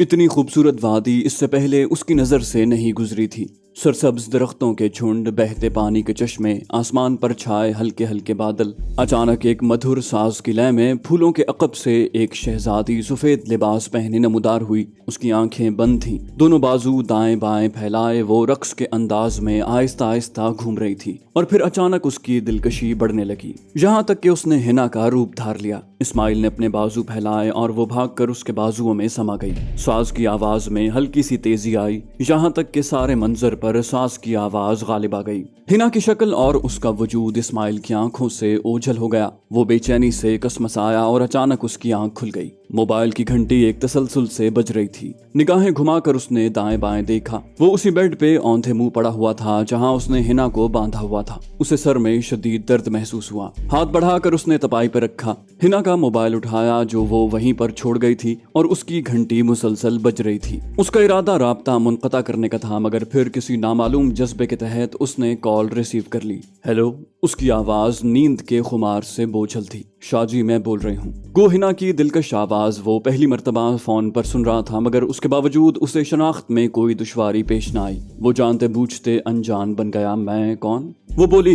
اتنی خوبصورت وادی اس سے پہلے اس کی نظر سے نہیں گزری تھی۔ سرسبز درختوں کے جھنڈ، بہتے پانی کے چشمے، آسمان پر چھائے ہلکے ہلکے بادل۔ اچانک ایک مدھر ساز کی لے میں پھولوں کے عقب سے ایک شہزادی سفید لباس پہنے نمودار ہوئی۔ اس کی آنکھیں بند تھیں، دونوں بازو دائیں بائیں پھیلائے وہ رقص کے انداز میں آہستہ آہستہ گھوم رہی تھی، اور پھر اچانک اس کی دلکشی بڑھنے لگی، یہاں تک کہ اس نے حنا کا روپ دھار لیا۔ اسماعیل نے اپنے بازو پھیلائے اور وہ بھاگ کر اس کے بازوؤں میں سما گئی۔ ساز کی آواز میں ہلکی سی تیزی آئی، یہاں تک کہ سارے منظر پر ساز کی آواز غالب آ گئی۔ حنا کی شکل اور اس کا وجود اسماعیل کی آنکھوں سے اوجھل ہو گیا۔ وہ بے چینی سے کسمسایا اور اچانک اس کی آنکھ کھل گئی۔ موبائل کی گھنٹی ایک تسلسل سے بج رہی تھی۔ نگاہیں گھما کر اس نے دائیں بائیں دیکھا۔ وہ اسی بیڈ پہ اوندھے منہ پڑا ہوا تھا جہاں اس نے حنا کو باندھا ہوا تھا۔ اسے سر میں شدید درد محسوس ہوا۔ ہاتھ بڑھا کر اس نے تپائی پہ رکھا، حنا کا موبائل اٹھایا جو وہ وہیں پر چھوڑ گئی تھی، اور اس کی گھنٹی مسلسل بج رہی تھی۔ اس کا ارادہ رابطہ منقطع کرنے کا تھا، مگر پھر کسی نامعلوم جذبے کے تحت اس نے کال ریسیو کر لی۔ ہیلو، اس کی آواز نیند کے خمار سے بوجھل تھی۔ شاہ جی، میں بول رہی ہوں۔ گو حنا کی دلکش آواز وہ پہلی مرتبہ فون پر سن رہا تھا، مگر اس کے باوجود اسے شناخت میں کوئی دشواری پیش نہ آئی۔ وہ جانتے بوجھتے انجان بن گیا۔ میں کون؟ وہ بولی،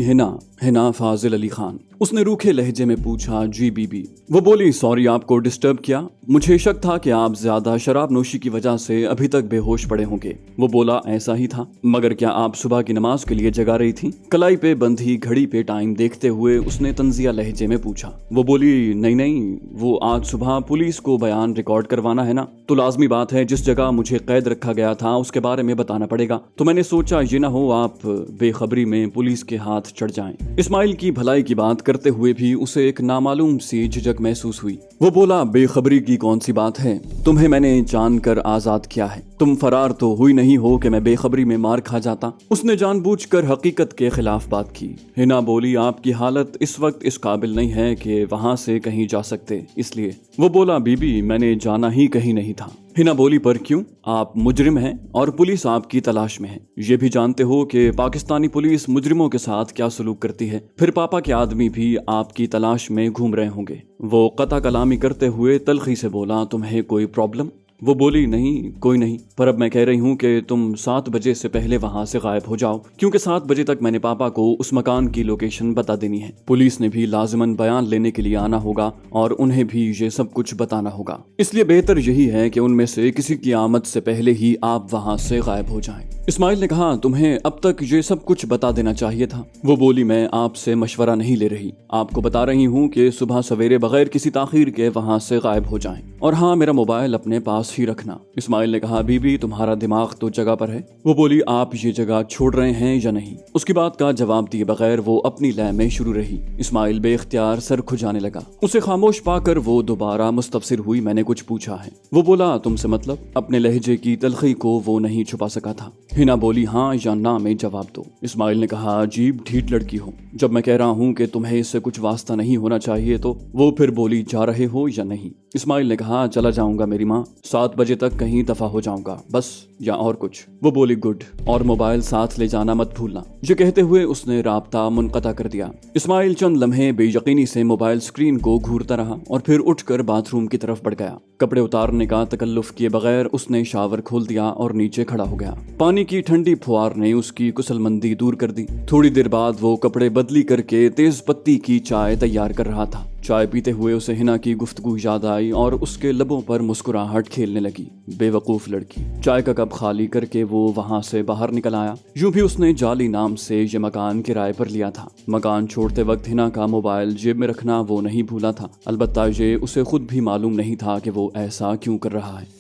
حنا فاضل علی خان۔ اس نے روکھے لہجے میں پوچھا، جی بی بی۔ وہ بولی، سوری آپ کو ڈسٹرب کیا؟ مجھے شک تھا کہ آپ زیادہ شراب نوشی کی وجہ سے ابھی تک بے ہوش پڑے ہوں گے۔ وہ بولا، ایسا ہی تھا، مگر کیا آپ صبح کی نماز کے لیے جگا رہی تھیں؟ کلائی پہ بندھی گھڑی پہ ٹائم دیکھتے ہوئے اس نے طنزیہ لہجے میں پوچھا۔ وہ بولی، نہیں، وہ آج صبح پولیس کو بیان ریکارڈ کروانا ہے نا، تو لازمی بات ہے جس جگہ مجھے قید رکھا گیا تھا اس کے بارے میں بتانا پڑے گا، تو میں نے سوچا یہ نہ ہو آپ بے خبری میں پولیس کے ہاتھ چڑھ جائیں۔ اسماعیل کی بھلائی کی بات کرتے ہوئے بھی اسے ایک نامعلوم سی جھجک محسوس ہوئی۔ وہ بولا، بے خبری کی کون سی بات ہے؟ تمہیں میں نے جان کر آزاد کیا ہے، تم فرار تو ہوئی نہیں ہو کہ میں بے خبری میں مار کھا جاتا۔ اس نے جان بوجھ کر حقیقت کے خلاف بات کی۔ حنا بولی، آپ کی حالت اس وقت اس قابل نہیں ہے کہ وہاں سے کہیں جا سکتے، اس لیے۔ وہ بولا، بی بی، میں نے جانا ہی کہیں نہیں تھا۔ حنا بولی، پر کیوں؟ آپ مجرم ہیں اور پولیس آپ کی تلاش میں ہے۔ یہ بھی جانتے ہو کہ پاکستانی پولیس مجرموں کے ساتھ کیا سلوک کرتی ہے، پھر پاپا کے آدمی بھی آپ کی تلاش میں گھوم رہے ہوں گے۔ وہ قطع کلامی کرتے ہوئے تلخی سے بولا، تمہیں کوئی پرابلم؟ وہ بولی، نہیں، کوئی نہیں، پر اب میں کہہ رہی ہوں کہ تم 7 بجے سے پہلے وہاں سے غائب ہو جاؤ، کیونکہ 7 بجے تک میں نے پاپا کو اس مکان کی لوکیشن بتا دینی ہے۔ پولیس نے بھی لازماً بیان لینے کے لیے آنا ہوگا اور انہیں بھی یہ سب کچھ بتانا ہوگا، اس لیے بہتر یہی ہے کہ ان میں سے کسی کی آمد سے پہلے ہی آپ وہاں سے غائب ہو جائیں۔ اسماعیل نے کہا، تمہیں اب تک یہ سب کچھ بتا دینا چاہیے تھا۔ وہ بولی، میں آپ سے مشورہ نہیں لے رہی، آپ کو بتا رہی ہوں کہ صبح سویرے بغیر کسی تاخیر کے وہاں سے غائب ہو جائیں، اور ہاں، میرا موبائل اپنے پاس ہی رکھنا۔ اسماعیل نے کہا، بی بی، تمہارا دماغ تو جگہ پر ہے۔ وہ بولی، آپ یہ جگہ چھوڑ رہے ہیں یا نہیں؟ اس کی بات کا جواب دیے بغیر وہ اپنی لے میں شروع رہی۔ اسماعیل بے اختیار سر کھجانے لگا۔ اسے خاموش پا کر وہ دوبارہ مستفسر ہوئی، میں نے کچھ پوچھا ہے؟ وہ بولا، تم سے مطلب؟ اپنے لہجے کی تلخی کو وہ نہیں چھپا سکا تھا۔ حنا بولی، ہاں یا نہ میں جواب دو۔ اسماعیل نے کہا، عجیب ڈھیٹ لڑکی ہو، جب میں کہہ رہا ہوں کہ تمہیں اس سے کچھ واسطہ نہیں ہونا چاہیے تو وہ پھر بولی، جا رہے ہو یا نہیں؟ اسماعیل نے کہا، چلا جاؤں گا میری ماں، 7 بجے تک کہیں دفع ہو جاؤں گا بس، یا اور کچھ؟ وہ بولی، گڈ، اور موبائل ساتھ لے جانا مت بھولنا۔ یہ کہتے ہوئے اس نے رابطہ منقطع کر دیا۔ اسماعیل چند لمحے بے یقینی سے موبائل سکرین کو گھورتا رہا اور پھر اٹھ کر باتھ روم کی طرف بڑھ گیا۔ کپڑے اتارنے کا تکلف کیے بغیر اس نے شاور کھول دیا اور نیچے کھڑا ہو گیا۔ پانی کی ٹھنڈی پھوار نے اس کی کسل مندی دور کر دی۔ تھوڑی دیر بعد وہ کپڑے بدلی کر کے تیز پتی کی چائے تیار کر رہا تھا۔ چائے پیتے ہوئے اسے حنا کی گفتگو یاد آئی اور اس کے لبوں پر مسکراہٹ کھیلنے لگی۔ بے وقوف لڑکی۔ چائے کا کپ خالی کر کے وہ وہاں سے باہر نکل آیا۔ یوں بھی اس نے جعلی نام سے یہ مکان کرائے پر لیا تھا۔ مکان چھوڑتے وقت حنا کا موبائل جیب میں رکھنا وہ نہیں بھولا تھا، البتہ یہ اسے خود بھی معلوم نہیں تھا کہ وہ ایسا کیوں کر رہا ہے۔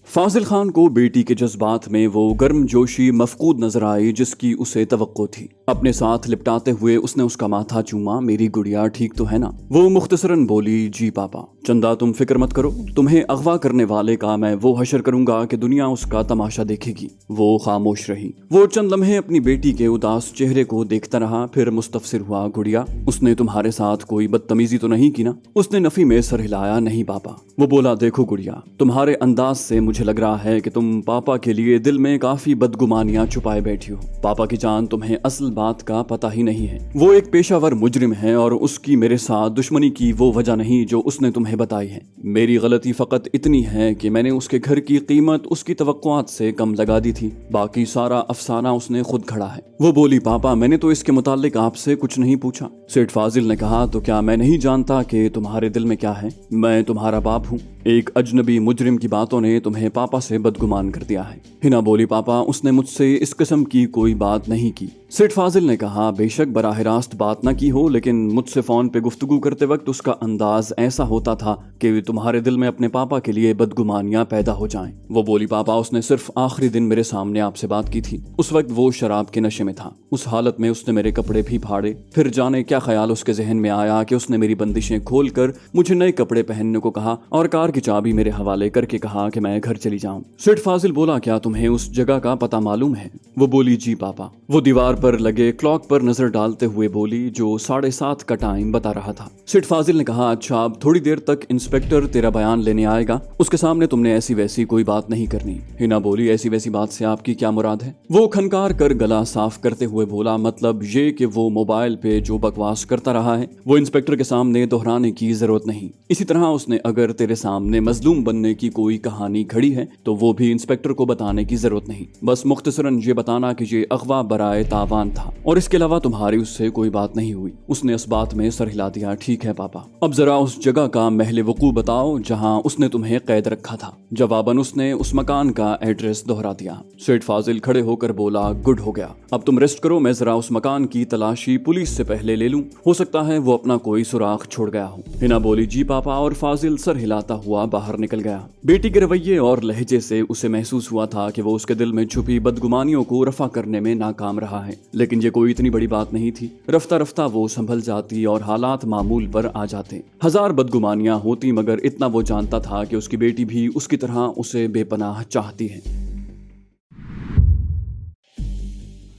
فاضل خان کو بیٹی کے جذبات میں وہ گرم جوشی مفقود نظر آئی جس کی اسے توقع تھی۔ اپنے ساتھ لپٹاتے ہوئے اس نے اس کا ماتھا چوما، میری گڑیا ٹھیک تو ہے نا؟ وہ مختصراً بولی، جی پاپا۔ چندا، تم فکر مت کرو، تمہیں اغوا کرنے والے کا میں وہ حشر کروں گا کہ دنیا اس کا تماشا دیکھے گی۔ وہ خاموش رہی۔ وہ چند لمحے اپنی بیٹی کے اداس چہرے کو دیکھتا رہا، پھر مستفسر ہوا، گڑیا، اس نے تمہارے ساتھ کوئی بدتمیزی تو نہیں کی نا؟ اس نے نفی میں سر ہلایا، نہیں پاپا۔ وہ بولا، دیکھو گڑیا، تمہارے انداز سے مجھے लग रहा है कि तुम पापा के लिए दिल में काफी बदगुमानियां छुपाए बैठी हो। पापा की जान तुम्हें असल बात का पता ही नहीं है। वो एक पेशावर मुजरिम है और उसकी मेरे साथ दुश्मनी की वो वजह नहीं जो उसने तुम्हें बताई है। मेरी गलती फकत इतनी है कि मैंने उसके घर की कीमत उसकी तवक्कुआत से कम लगा दी थी। बाकी सारा अफसाना उसने खुद खड़ा है। वो बोली, पापा मैंने तो इसके मुतालिक आपसे कुछ नहीं पूछा। सेठ फाजिल ने कहा, तो क्या मैं नहीं जानता कि तुम्हारे दिल में क्या है? मैं तुम्हारा बाप हूँ। एक अजनबी मुजरिम की बातों ने तुम्हें पापा से बदगुमान कर दिया है। हिना बोली, पापा उसने मुझसे इस किस्म की कोई बात नहीं की। सेठ फाजिल ने कहा, बेशक बराह रास्त बात न की हो, लेकिन मुझसे फोन पे गुफ्तगू करते वक्त उसका अंदाज ऐसा होता था कि तुम्हारे दिल में अपने पापा के लिए बदगुमानियां पैदा हो जाएं। वो बोली, पापा उसने सिर्फ आखिरी दिन मेरे सामने आपसे बात की थी। उस वक्त वो शराब के नशे में था। उस हालत में उसने मेरे कपड़े भी फाड़े। फिर जाने क्या ख्याल उसके जहन में आया कि उसने मेरी बंदिशें खोल कर मुझे नए कपड़े पहनने को कहा और कार की चाबी मेरे हवाले करके कहा कि मैं घर चली जाऊं। सेठ फाजिल बोला, क्या तुम्हें उस जगह का पता मालूम है? वो बोली, जी पापा। वो दीवार पर लगे क्लॉक पर नजर डालते हुए बोली, जो 7:30 का टाइम बता रहा था। सेठ फाजिल ने कहा, अच्छा अब थोड़ी देर तक इंस्पेक्टर तेरा बयान लेने आएगा, उसके सामने तुमने ऐसी वैसी कोई बात नहीं करनी। हिना बोली, ऐसी वैसी बात से आपकी क्या मुराद है? वो खनकार कर गला साफ करते हुए बोला, मतलब ये कि वो मोबाइल पे जो बकवास करता रहा है वो इंस्पेक्टर के सामने दोहराने की जरूरत नहीं। इसी तरह उसने अगर तेरे सामने मजलूम बनने की कोई कहानी खड़ी है तो वो भी इंस्पेक्टर को बताने की जरूरत नहीं। बस मुख्तसरन ये बताना कि ये अगवा बराए तावान था और इसके अलावा तुम्हारी उससे कोई बात नहीं हुई। उसने इस बात में सर हिला दिया, ठीक है पापा। अब जरा उस जगह का महले वकू बताओ जहाँ उसने तुम्हें कैद रखा था। जवाबन उसने उस मकान का एड्रेस दोहरा दिया। सेठ फाजिल खड़े होकर बोला, गुड हो गया, अब तुम रेस्ट करो, मैं जरा उस मकान की तलाशी पुलिस से पहले ले लूं, हो सकता है वो अपना कोई सुराख छोड़ गया हो। हिना बोली, जी पापा, और फाजिल सर हिलाता हुआ बाहर निकल गया। बेटी के रवैये और लहजे से उसे महसूस हुआ था कि वो उसके दिल में छुपी बदगुमानियों को रफा करने में नाकाम रहा है, लेकिन ये कोई इतनी बड़ी बात नहीं थी। रफ्ता रफ्ता वो संभल जाती और हालात मामूल पर आ जाते। हजार बदगुमानियां होती मगर इतना वो जानता था कि उसकी बेटी भी उसकी तरह उसे बेपनाह चाहती है।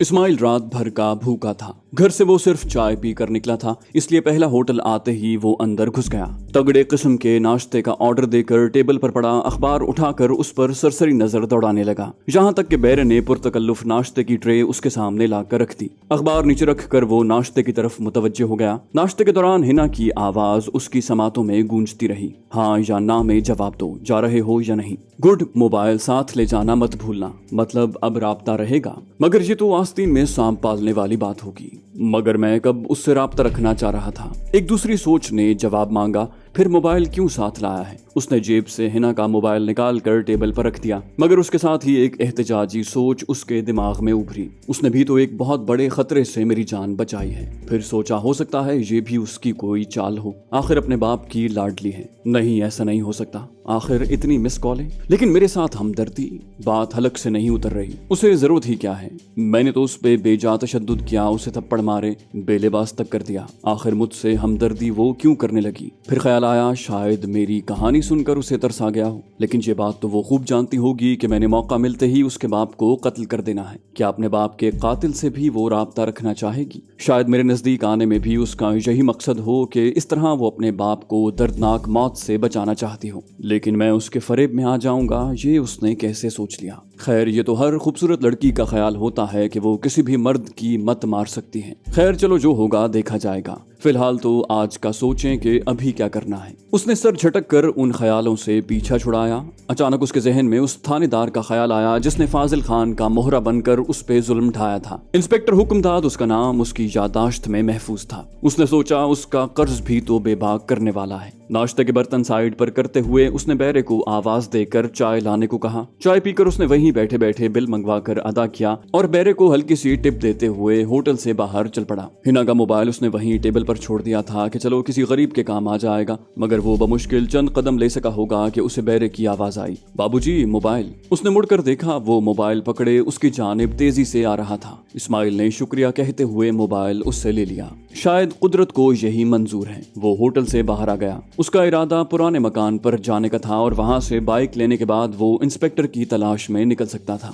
इस्माइल रात भर का भूखा था। घर से वो सिर्फ चाय पी कर निकला था, इसलिए पहला होटल आते ही वो अंदर घुस गया। तगड़े किस्म के नाश्ते का ऑर्डर देकर टेबल पर पड़ा अखबार उठाकर उस पर सरसरी नजर दौड़ाने लगा, यहाँ तक कि बैरे ने पुरतकल्लुफ नाश्ते की ट्रे उसके सामने लाकर रख दी। अखबार नीचे रख कर वो नाश्ते की तरफ मुतवज्जे हो गया। नाश्ते के दौरान हिना की आवाज उसकी समातों में गूंजती रही, हाँ या ना में जवाब दो, जा रहे हो या नहीं। गुड, मोबाइल साथ ले जाना मत भूलना, मतलब अब राब्ता रहेगा। मगर ये तो आस्तीन में सांप पालने वाली बात होगी। मगर मैं कब उससे राब्ता रखना चाह रहा था। एक दूसरी सोच ने जवाब मांगा, फिर मोबाइल क्यों साथ लाया है? उसने जेब से हिना का मोबाइल निकाल कर टेबल पर रख दिया, मगर उसके साथ ही एक एहतजाजी सोच उसके दिमाग में उभरी। उसने भी तो एक बहुत बड़े खतरे से मेरी जान बचाई है। फिर सोचा, हो सकता है ये भी उसकी कोई चाल हो, आखिर अपने बाप की लाडली है। नहीं, ऐसा नहीं हो सकता, आखिर इतनी मिस कॉलें। लेकिन मेरे साथ हमदर्दी, बात हलक से नहीं उतर रही। उसे जरूरत ही क्या है? मैंने तो उस पे बेजा तशद्दुद किया, उसे थप्पड़ मारे, बेलिबास तक कर दिया। आखिर मुझसे हमदर्दी वो क्यों करने लगी? फिर ख्याल आया, शायद मेरी कहानी सुनकर उसे तरस आ गया हो। लेकिन ये बात तो वो खूब जानती होगी कि मैंने मौका मिलते ही उसके बाप को कत्ल कर देना है। क्या अपने बाप के कातिल से भी वो राब्ता रखना चाहेगी? शायद मेरे नजदीक आने में भी उसका यही मकसद हो कि इस तरह वो अपने बाप को दर्दनाक मौत से बचाना चाहती हो। लेकिन मैं उसके फरेब में आ जाऊंगा, ये उसने कैसे सोच लिया? खैर, ये तो हर खूबसूरत लड़की का ख्याल होता है कि वो किसी भी मर्द की मत मार सकती है। खैर चलो, जो होगा देखा जाएगा। फिलहाल तो आज का सोचें कि अभी क्या करना है। उसने सर झटक कर उन ख्यालों से पीछा छुड़ाया। अचानक उसके जहन में उस थानेदार का ख्याल आया जिसने फाजिल खान का मोहरा बनकर उस पे जुल्म ढाया था। इंस्पेक्टर हुक्मदाद उसका नाम उसकी यादाश्त में महफूज था। उसने सोचा, उसका कर्ज भी तो बेबाक करने वाला है। नाश्ते के बर्तन साइड पर करते हुए उसने बैरे को आवाज देकर चाय लाने को कहा। चाय पीकर उसने वहीं बैठे बैठे बिल मंगवा कर अदा किया और बैरे को हल्की सी टिप देते हुए होटल से बाहर चल पड़ा। हिना का मोबाइल उसने वहीं टेबल पर छोड़ दिया था कि चलो किसी गरीब के काम आ जाएगा, मगर वो बमुश्किल चंद कदम ले सका होगा कि उसे बैरे की आवाज आई, बाबूजी मोबाइल। उसने मुड़कर देखा, वो मोबाइल पकड़े उसकी जानिब तेजी से आ रहा था। इस्माइल ने शुक्रिया कहते हुए मोबाइल उससे ले लिया। शायद कुदरत को यही मंजूर है। वो होटल से बाहर आ गया। उसका इरादा पुराने मकान पर जाने का था और वहां से बाइक लेने के बाद वो इंस्पेक्टर की तलाश में निकल सकता था।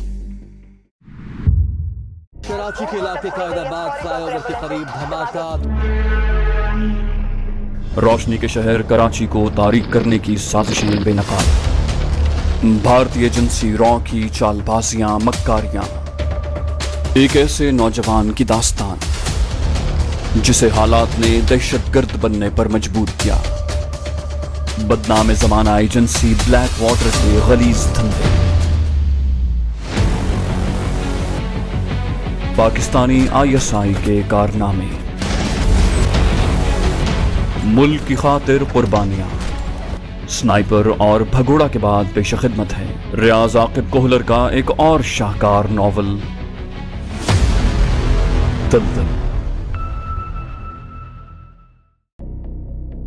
कराची के इलाके कायदाबाद फ्लाईओवर के करीब धमाका। रोशनी के शहर कराची को तारीक करने की साजिशें बेनकाब। भारतीय एजेंसी रॉ की चालबाजियां, मक्कारियां, एक ऐसे नौजवान की दास्तान जिसे हालात ने दहशतगर्द बनने पर मजबूर किया। बदनाम ज़माना एजेंसी ब्लैक वाटर के गलीज धंधे, पाकिस्तानी ISI के कारनामे, मुल्क की खातिर कुर्बानियां, स्नाइपर और भगोड़ा के बाद पेश खिदमत है रियाज आकिब कोहलर का एक और शाहकार नॉवल दलदल।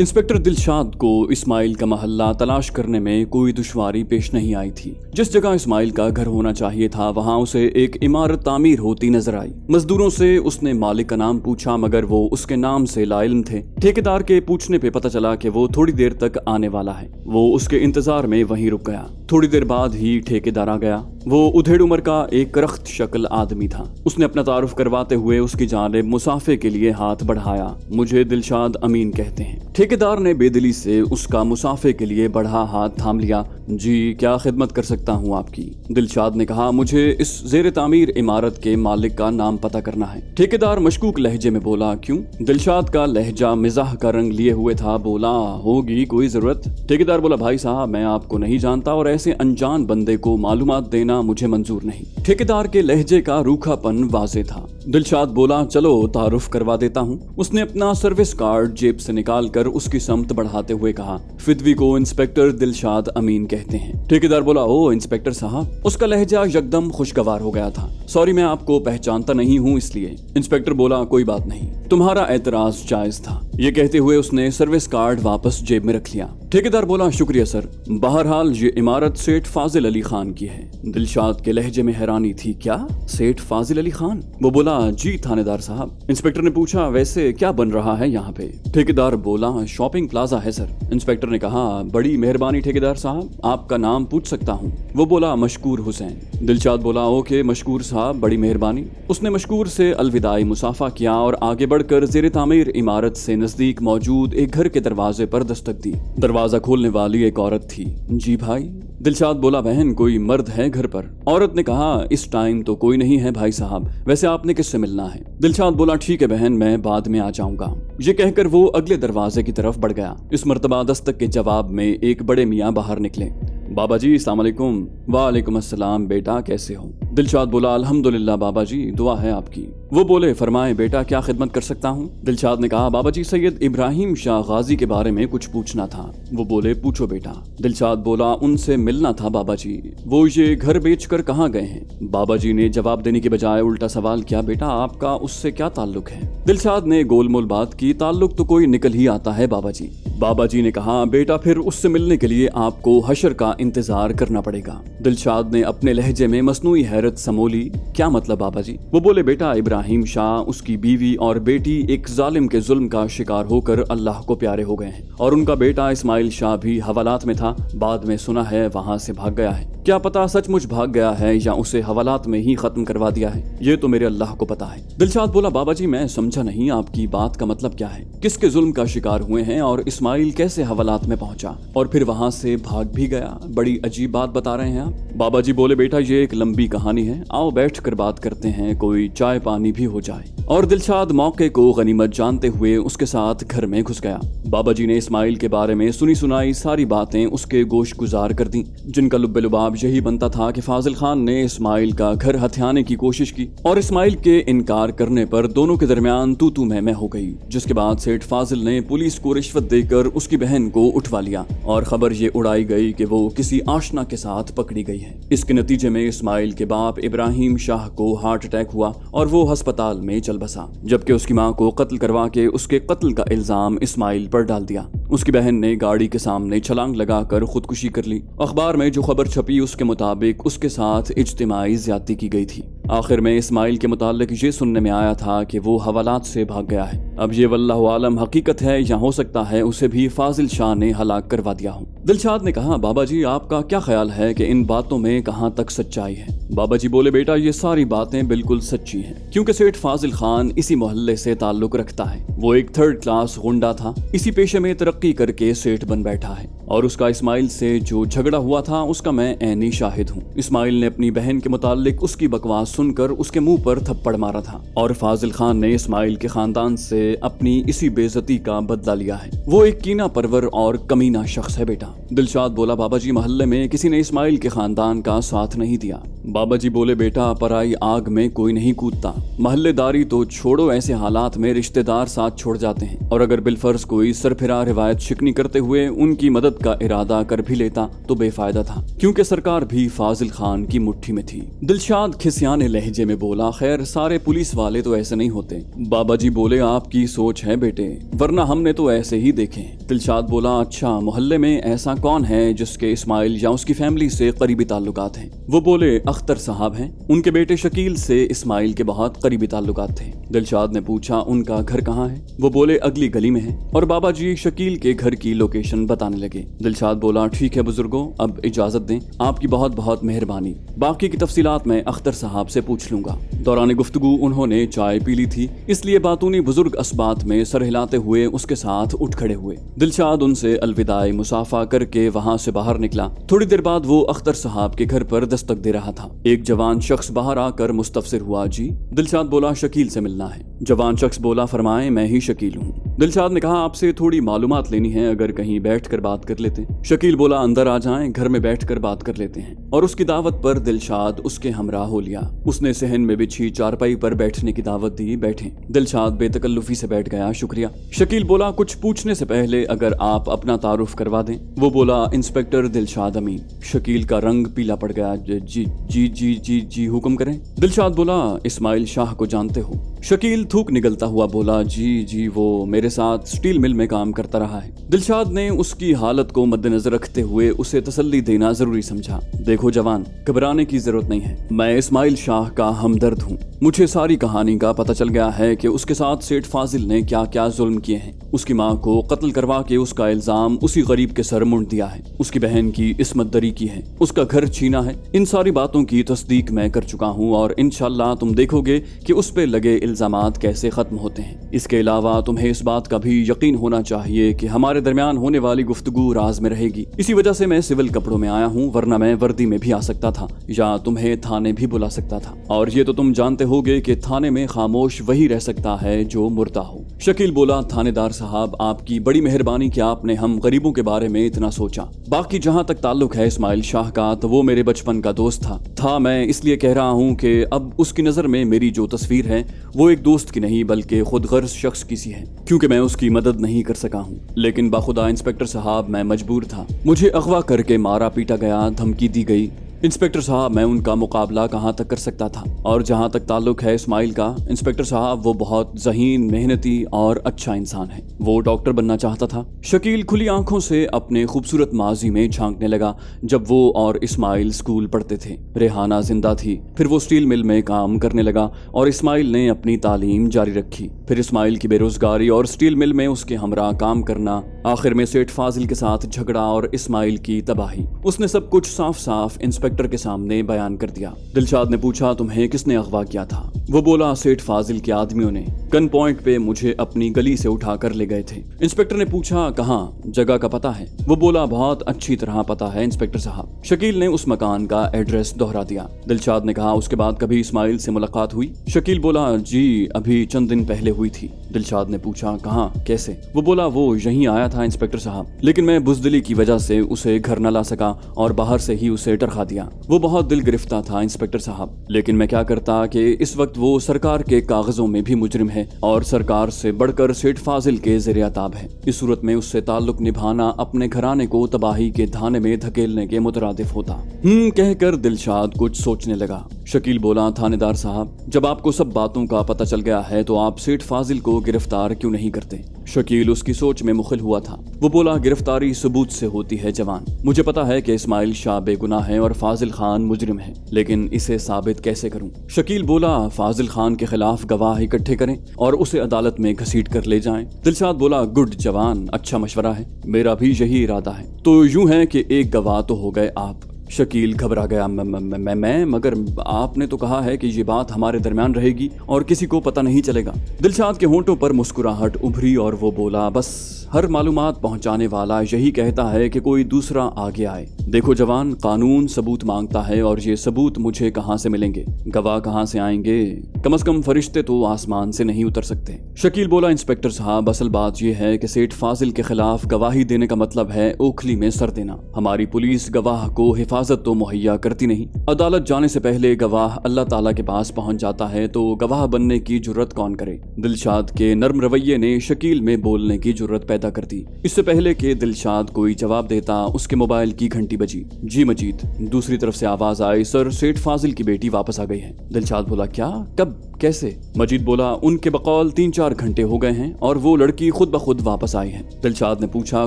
इंस्पेक्टर दिलशाद को इस्माइल का महल्ला तलाश करने में कोई दुश्वारी पेश नहीं आई थी। जिस जगह इस्माइल का घर होना चाहिए था वहां उसे एक इमारत तामीर होती नजर आई। मजदूरों से उसने मालिक का नाम पूछा मगर वो उसके नाम से लाइल्म थे। ठेकेदार के पूछने पे पता चला कि वो थोड़ी देर तक आने वाला है। वो उसके इंतजार में वहीं रुक गया। थोड़ी देर बाद ही ठेकेदार आ गया। वो उधेड़ उम्र का एक करख्त शक्ल आदमी था। उसने अपना तारुफ करवाते हुए उसकी जानिब मुसाफे के लिए हाथ बढ़ाया। मुझे दिलशाद अमीन कहते हैं। ठेकेदार ने बेदिली से उसका मुसाफे के लिए बढ़ा हाथ थाम लिया। जी, क्या खिदमत कर सकता हूँ आपकी? दिलशाद ने कहा, मुझे इस जेर तामीर इमारत के मालिक का नाम पता करना है। ठेकेदार मशकूक लहजे में बोला, क्यों? दिलशाद का लहजा मिजाह का रंग लिए हुए था। बोला, होगी कोई जरूरत? ठेकेदार बोला, भाई साहब, मैं आपको नहीं जानता और ऐसे अनजान बंदे को मालूमात देना मुझे मंजूर नहीं। ठेकेदार के लहजे का रूखापन वाजे था। दिलशाद बोला, चलो तारुफ करवा देता हूँ। उसने अपना सर्विस कार्ड जेब से निकाल कर उसकी समत बढ़ाते हुए कहा, फिदवी को इंस्पेक्टर दिलशाद अमीन कहते हैं। ठेकेदार बोला, ओ इंस्पेक्टर साहब। उसका लहजा यकदम खुशगवार हो गया था। सॉरी, मैं आपको पहचानता नहीं हूँ इसलिए। इंस्पेक्टर बोला, कोई बात नहीं, तुम्हारा एतराज जायज था। ये कहते हुए उसने सर्विस कार्ड वापस जेब में रख लिया। ठेकेदार बोला, शुक्रिया सर। बहरहाल ये इमारत सेठ फाजिल अली खान की है। दिलशाद के लहजे में हैरानी थी। क्या, सेठ फाजिल अली खान? वो बोला, जी थानेदार साहब। इंस्पेक्टर ने पूछा, वैसे क्या बन रहा है यहाँ पे? ठेकेदार बोला, शॉपिंग प्लाजा है सर। इंस्पेक्टर ने कहा, बड़ी मेहरबानी ठेकेदार साहब, आपका नाम पूछ सकता हूँ? वो बोला, मशकूर हुसैन। दिलशाद बोला, ओके मशकूर साहब, बड़ी मेहरबानी। उसने मशकूर से अलविदाई मुसाफा किया और आगे बढ़कर जेर तामीर इमारत से नजदीक मौजूद एक घर के दरवाजे पर दस्तक दी। दरवाजा खोलने वाली एक औरत थी। जी भाई? दिलशाद बोला, बहन कोई मर्द है घर पर? औरत ने कहा, इस टाइम तो कोई नहीं है भाई साहब, वैसे आपने किससे मिलना है? दिलशाद बोला, ठीक है बहन, मैं बाद में आ जाऊंगा। ये कहकर वो अगले दरवाजे की तरफ बढ़ गया। इस मर्तबा दस्तक के जवाब में एक बड़े मियाँ बाहर निकले। बाबा जी अस्सलाम वालेकुम। वालेकुम अस्सलाम बेटा, कैसे हो? दिलशाद बोला, अल्हम्दुलिल्लाह बाबा जी, दुआ है आपकी। वो बोले, फरमाए बेटा, क्या खिदमत कर सकता हूँ? दिलशाद ने कहा, बाबा जी सैयद इब्राहिम शाह गाजी के बारे में कुछ पूछना था। वो बोले, पूछो बेटा। दिलशाद बोला, उनसे मिलना था बाबा जी, वो ये घर बेच कर कहाँ गए हैं? बाबा जी ने जवाब देने के बजाय उल्टा सवाल किया, बेटा आपका उससे क्या ताल्लुक है? दिलशाद ने गोलमोल बात की, ताल्लुक तो कोई निकल ही आता है बाबा जी। बाबा जी ने कहा, बेटा फिर उससे मिलने के लिए आपको हशर का इंतजार करना पड़ेगा। दिलशाद ने अपने लहजे में मसनूई हैरत समोली। क्या मतलब बाबा जी? वो बोले, बेटा इब्राहिम शाह, उसकी बीवी और बेटी एक जालिम के जुल्म का शिकार होकर अल्लाह को प्यारे हो गए हैं और उनका बेटा इस्माइल शाह भी हवालात में था। बाद में सुना है वहाँ से भाग गया है। क्या पता सचमुच भाग गया है या उसे हवालात में ही खत्म करवा दिया है, ये तो मेरे अल्लाह को पता है। दिलशाद बोला, बाबा जी मैं समझा नहीं, आपकी बात का मतलब क्या है? किसके जुल्म का शिकार हुए हैं और इस्माइल कैसे हवालात में पहुंचा और फिर वहां से भाग भी गया? बड़ी अजीब बात बता रहे हैं आप। बाबा जी बोले, बेटा ये एक लंबी कहानी है, आओ बैठ कर बात करते हैं, कोई चाय पानी भी हो जाए। और दिलशाद मौके को गनीमत जानते हुए उसके साथ घर में घुस गया। बाबा जी ने इस्माइल के बारे में सुनी सुनाई सारी बातें उसके गोश गुजार कर दी, जिनका लुब्बे लुबाब यही बनता था कि फाजिल खान ने इस्माइल का घर हथियाने की कोशिश की और इस्माइल के इनकार करने पर दोनों के दरमियान तू तू मैं हो गई। जिसके बाद सेठ फाजिल ने पुलिस को रिश्वत देकर उसकी बहन को उठवा लिया और खबर ये उड़ाई गई कि वो किसी आशना के साथ पकड़ी गई है। इसके नतीजे में इस्माइल के बाप इब्राहिम शाह को हार्ट अटैक हुआ और वो अस्पताल में चल बसा, जबकि उसकी मां को कत्ल करवा के उसके कत्ल का इल्जाम इस्माइल पर डाल दिया। उसकी बहन ने गाड़ी के सामने छलांग लगाकर खुदकुशी कर ली। अखबार में जो खबर छपी उसके मुताबिक उसके साथ इज्तिमाई ज्यादती की गई थी। आखिर में इस्माइल के मुतालिक ये सुनने में आया था कि वो हवालात से भाग गया है। अब ये वल्लाहु आलम हकीकत है या हो सकता है उसे भी फाजिल शाह ने हलाक करवा दिया हो। दिलशाद ने कहा, बाबा जी आपका क्या ख्याल है कि इन बातों में कहाँ तक सच्चाई है? बाबा जी बोले, बेटा ये सारी बातें बिल्कुल सच्ची हैं, क्योंकि सेठ फाजिल खान इसी मोहल्ले से ताल्लुक रखता है। वो एक 3rd क्लास गुंडा था, इसी पेशे में तरक्की करके सेठ बन बैठा है। और उसका इस्माइल से जो झगड़ा हुआ था उसका मैं ऐनी शाहिद हूँ। इस्माइल ने अपनी बहन के मुतालिक उसकी बकवास सुनकर उसके मुंह पर थप्पड़ मारा था और फाजिल खान ने इस्माइल के खानदान से अपनी इसी बेइज्जती का बदला लिया है। वो एक कीना परवर और कमीना शख्स है बेटा। दिलशाद बोला, बाबा जी मोहल्ले में किसी ने इस्माइल के खानदान का साथ नहीं दिया। बाबा जी बोले, बेटा पराई आग में कोई नहीं कूदता। मोहल्लेदारी तो छोड़ो, ऐसे हालात में रिश्तेदार साथ छोड़ जाते हैं और अगर बिलफर्ज कोई सरफिरा रिवायत शिकनी करते हुए उनकी मदद का इरादा कर भी लेता तो बेफायदा था, क्योंकि सरकार भी फाजिल खान की मुट्ठी में थी। दिलशाद खिसियाने लहजे में बोला, खैर सारे पुलिस वाले तो ऐसे नहीं होते। बाबा जी बोले, आपकी सोच है बेटे, वरना हमने तो ऐसे ही देखे। दिलशाद बोला, अच्छा मोहल्ले में ऐसा कौन है जिसके इस्माइल या उसकी फैमिली से करीबी ताल्लुकात हैं? वो बोले, अख्तर साहब हैं, उनके बेटे शकील से इस्माइल के बहुत करीबी ताल्लुकात थे। दिलशाद ने पूछा, उनका घर कहाँ है? वो बोले, अगली गली में है। और बाबा जी शकील के घर की लोकेशन बताने लगे। दिलशाद बोला, ठीक है बुजुर्गो, अब इजाजत दें, आपकी बहुत बहुत मेहरबानी, बाकी की तफसीलात मैं अख्तर साहब से पूछ लूंगा। दौरान गुफ्तगू उन्होंने चाय पी ली थी, इसलिए बातूनी बुजुर्ग अस्बात में सर हिलाते हुए उसके साथ उठ खड़े हुए। दिलशाद उनसे अलविदाई मुसाफा करके वहां से बाहर निकला। थोड़ी देर बाद वो अख्तर साहब के घर पर दस्तक दे रहा था। एक जवान शख्स बाहर आकर मुस्तफसिर हुआ, जी? दिलशाद बोला, शकील से मिलना है। जवान शख्स बोला, फरमाएं, मैं ही शकील हूँ। दिलशाद ने कहा, आपसे थोड़ी मालूमात लेनी है, अगर कहीं बैठ कर बात कर लेते। शकील बोला, अंदर आ जाएं, घर में बैठ कर बात कर लेते हैं। और उसकी दावत पर दिलशाद उसके हमरा हो लिया। उसने सहन में बिछी चारपाई पर बैठने की दावत दी। बैठे। दिलशाद बेतकल्लुफी से बैठ गया, शुक्रिया। शकील बोला, कुछ पूछने से पहले अगर आप अपना तारुफ करवा दें। वो बोला, इंस्पेक्टर दिलशाद अमीन। शकील का रंग पीला पड़ गया। जी जी जी जी जी हुक्म करें। दिलशाद बोला, इस्माइल शाह को जानते हो? शकील थूक निगलता हुआ बोला, जी जी, वो मेरे साथ स्टील मिल में काम करता रहा है। दिलशाद ने उसकी हालत को मद्देनजर रखते हुए उसे तसल्ली देना जरूरी समझा। देखो जवान, घबराने की जरूरत नहीं है, मैं इस्माइल शाह का हमदर्द हूँ। मुझे सारी कहानी का पता चल गया है कि उसके साथ सेठ फाजिल ने क्या क्या जुल्म किए हैं। उसकी माँ को कत्ल करवा के उसका इल्जाम उसी गरीब के सर मुंड दिया है। उसकी बहन की इस्मत दरी की है, उसका घर छीना है। इन सारी बातों की तस्दीक मैं कर चुका हूँ और इंशाल्लाह तुम देखोगे कि उस पे लगे इल्जामात कैसे खत्म होते हैं। इसके अलावा तुम्हें इस बात का भी यकीन होना चाहिए कि हमारे दरमियान होने वाली गुफ्तगू राज में रहेगी। इसी वजह से मैं सिविल कपड़ों में आया हूँ, वरना मैं वर्दी में भी आ सकता था या तुम्हें थाने भी बुला सकता था। और ये तो तुम जानते होगे कि थाने में खामोश वही रह सकता है जो मुर्दा हो। शकील बोला, थानेदार साहब, आपकी बड़ी मेहरबानी कि आपने हम गरीबों के बारे में इतना सोचा। बाकी जहाँ तक ताल्लुक है इस्माइल शाह का, तो वो मेरे बचपन का दोस्त था। मैं इसलिए कह रहा हूँ कि अब उसकी नजर में मेरी जो तस्वीर है वो एक दोस्त की नहीं बल्कि खुद गर्ज शख्स की सी है, क्योंकि मैं उसकी मदद नहीं कर सका हूँ। लेकिन बाखुदा इंस्पेक्टर साहब, मैं मजबूर था। मुझे अगवा करके मारा पीटा गया, धमकी दी गई। इंस्पेक्टर साहब, मैं उनका मुकाबला कहाँ तक कर सकता था? और जहाँ तक ताल्लुक है इस्माइल का, इंस्पेक्टर साहब, वो बहुत ज़हीन, मेहनती और अच्छा इंसान है। वो डॉक्टर बनना चाहता था। शकील खुली आंखों से अपने खूबसूरत माजी में झांकने लगा। जब वो और इस्माइल स्कूल पढ़ते थे, रेहाना जिंदा थी। फिर वो स्टील मिल में काम करने लगा और इस्माइल ने अपनी तालीम जारी रखी। फिर इस्माइल की बेरोजगारी और स्टील मिल में उसके हमरा काम करना, आखिर में सेठ फाजिल के साथ झगड़ा और इस्माइल की तबाही। उसने सब कुछ साफ साफ इंस्पेक्टर के सामने बयान कर दिया। दिलशाद ने पूछा, तुम्हें किसने अगवा किया था? वो बोला, सेठ फाजिल के आदमियों ने। गन पॉइंट पे मुझे अपनी गली से उठा कर ले गए थे। इंस्पेक्टर ने पूछा, कहाँ? जगह का पता है? वो बोला, बहुत अच्छी तरह पता है इंस्पेक्टर साहब। शकील ने उस मकान का एड्रेस दोहरा दिया। दिलशाद ने कहा, उसके बाद कभी इस्माइल से मुलाकात हुई? शकील बोला, जी अभी चंद दिन पहले हुई थी। दिलशाद ने पूछा, कहाँ, कैसे? वो बोला, वो यहीं आया था इंस्पेक्टर साहब, लेकिन मैं बुज़दिली की वजह से उसे घर न ला सका और बाहर से ही उसे टरखा दिया। वो बहुत दिल गिरफ्तार था इंस्पेक्टर साहब, लेकिन मैं क्या करता कि इस वक्त वो सरकार के कागजों में भी मुजरिम है और सरकार से बढ़कर सेठ फाजिल के ज़ेर-ए-ताब है। इस सूरत में उससे ताल्लुक निभाना अपने घराने को तबाही के धाने में धकेलने के मुतरादिफ होता। कहकर दिलशाद कुछ सोचने लगा। शकील बोला, थानेदार साहब, जब आपको सब बातों का पता चल गया है तो आप सेठ फाजिल को गिरफ्तार क्यों नहीं करते? शकील उसकी सोच में मुखिल हुआ था। वो बोला, गिरफ्तारी सबूत से होती है जवान। मुझे पता है कि इस्माइल शाह बेगुनाह है और फाजिल खान मुजरिम है, लेकिन इसे साबित कैसे करूं? शकील बोला, फाजिल खान के खिलाफ गवाह इकट्ठे करें और उसे अदालत में घसीट कर ले जाएं। दिलशाद बोला, गुड जवान, अच्छा मशवरा है, मेरा भी यही इरादा है। तो यूं है कि एक गवाह तो हो गए आप। शकील घबरा गया, मैं मगर आपने तो कहा है कि ये बात हमारे दरमियान रहेगी और किसी को पता नहीं चलेगा। दिलशाद के होंठों पर मुस्कुराहट उभरी और वो बोला, बस हर मालूमात पहुंचाने वाला यही कहता है कि कोई दूसरा आगे आए। देखो जवान, कानून सबूत मांगता है और ये सबूत मुझे कहां से मिलेंगे, गवाह कहां से आएंगे? कम से कम फरिश्ते तो आसमान से नहीं उतर सकते। शकील बोला, इंस्पेक्टर साहब, असल बात यह है कि सेठ फाजिल के खिलाफ गवाही देने का मतलब है ओखली में सर देना। हमारी पुलिस गवाह को हिफाजत तो मुहैया करती नहीं। अदालत जाने से पहले गवाह अल्लाह ताला के पास पहुंच जाता है तो गवाह बनने की जुर्रत कौन करे? दिलशाद के नर्म रवैये ने शकील में बोलने की जुर्रत पैदा कर दी। इससे पहले कि दिलशाद कोई जवाब देता, उसके मोबाइल की घंटी बजी। जी मजीद। दूसरी तरफ से आवाज आई, सर सेठ फाजिल की बेटी वापस आ गई है। दिलशाद बोला, क्या, कब, कैसे? मजीद बोला, उनके बकौल 3-4 घंटे हो गए हैं और वो लड़की खुद ब खुद वापस आई है। दिलशाद ने पूछा,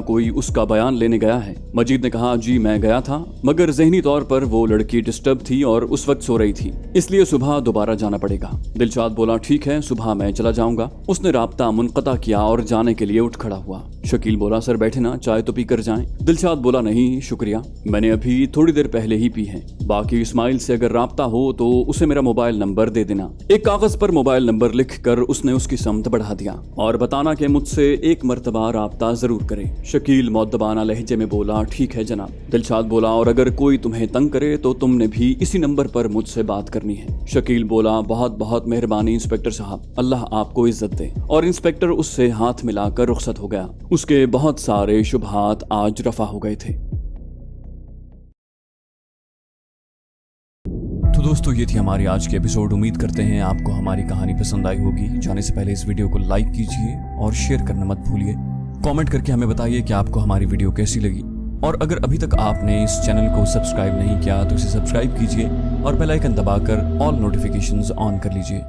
कोई उसका बयान लेने गया है? मजीद ने कहा, जी मैं गया था, मगर जहनी तौर पर वो लड़की डिस्टर्ब थी और उस वक्त सो रही थी, इसलिए सुबह दोबारा जाना पड़ेगा। दिलशाद बोला, ठीक है, सुबह मैं चला जाऊंगा। उसने राब्ता मुनक़ता किया और जाने के लिए उठ खड़ा हुआ। शकील बोला, सर बैठे ना, चाय तो पी कर जाएं। दिलशाद बोला, नहीं शुक्रिया, मैंने अभी थोड़ी देर पहले ही पी है। बाकी इस्माइल से अगर राब्ता हो तो उसे मेरा मोबाइल नंबर दे देना। एक कागज पर मोबाइल नंबर लिखकर उसने उसकी समत बढ़ा दिया और बताना कि मुझसे एक मर्तबा राब्ता जरूर करे। शकील मुअद्दबाना लहजे में बोला, ठीक है जनाब। दिलशाद बोला, और अगर कोई तुम्हें तंग करे तो तुमने भी इसी नंबर पर मुझसे बात करनी है। शकील बोला, बहुत बहुत मेहरबानी इंस्पेक्टर साहब, अल्लाह आपको इज्जत दे। और इंस्पेक्टर उससे हाथ मिलाकर रुखसत हो गया। उसके बहुत सारे शुबहात आज रफा हो गए थे। तो दोस्तों, ये थी हमारी आज की एपिसोड। उम्मीद करते हैं आपको हमारी कहानी पसंद आई होगी। जाने से पहले इस वीडियो को लाइक कीजिए और शेयर करना मत भूलिए। कमेंट करके हमें बताइए कि आपको हमारी वीडियो कैसी लगी। और अगर अभी तक आपने इस चैनल को सब्सक्राइब नहीं किया तो इसे सब्सक्राइब कीजिए और बेल आइकन दबाकर ऑल नोटिफिकेशंस ऑन कर लीजिए।